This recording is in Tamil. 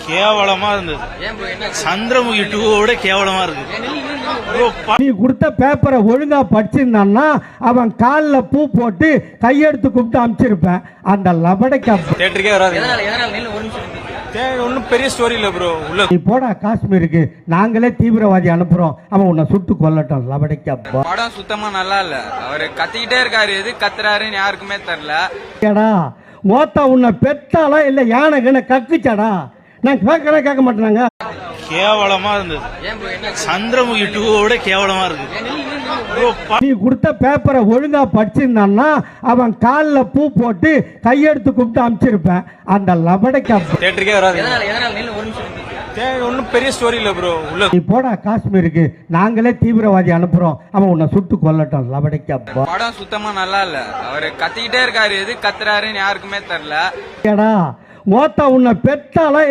கேவலமா இருந்தது. சந்திரமுகி 2 கேவலமா இருக்கு. நீ கொடுத்த பேப்பரை ஒழுங்கா படிச்சிருந்தான்னா அவன் காலில் பூ போட்டு கையெடுத்து கூப்பிட்டு அனுப்பிச்சிருப்பேன். அந்த லபடைக்கா தியேட்டருக்கே வராது. ஒன்னும் பெரிய ஸ்டோரி இல்ல ப்ரோ. உள்ள நீ போடா காஷ்மீருக்கு, நாங்களே தீவிரவாதி அனுப்புறோம், அவன் உன்னை சுட்டு கொல்லட்டும். லபடைக்கா படம் சுத்தமா நல்லா இல்ல. அவரு கத்திக்கிட்டே இருக்காரு, எது கத்துறாருன்னு யாருக்குமே தெரியல. மோத்தா உன்னை பெத்தாலா இல்ல யானை கண்ண கக்குச்சாடா? நான் கேட்க மாட்டேனாங்க. கேவலமா இருந்தது. சந்திரமுகி 2 கேவலமா இருக்கு. நீ கொடுத்த பேப்பரை ஒழுங்கா படிச்சிருந்தான்னா அவன் காலில் பூ போட்டு கையெடுத்து கூப்பிட்டு அனுப்பிச்சிருப்பேன். அந்த லபடைக்கா தியேட்டருக்கே வராது. ஒன்னும் பெரிய ஸ்டோரி இல்ல ப்ரோ. உள்ள நீ போடா காஷ்மீருக்கு, நாங்களே தீவிரவாதி அனுப்புறோம், அவன் உன்னை சுட்டு கொல்லட்டும். லபடைக்கா படம் சுத்தமா நல்லா இல்ல. அவரு கத்திக்கிட்டே இருக்காரு, எது கத்துறாருன்னு யாருக்குமே தெரியல. மோத்தா உன்னை பெத்தாலா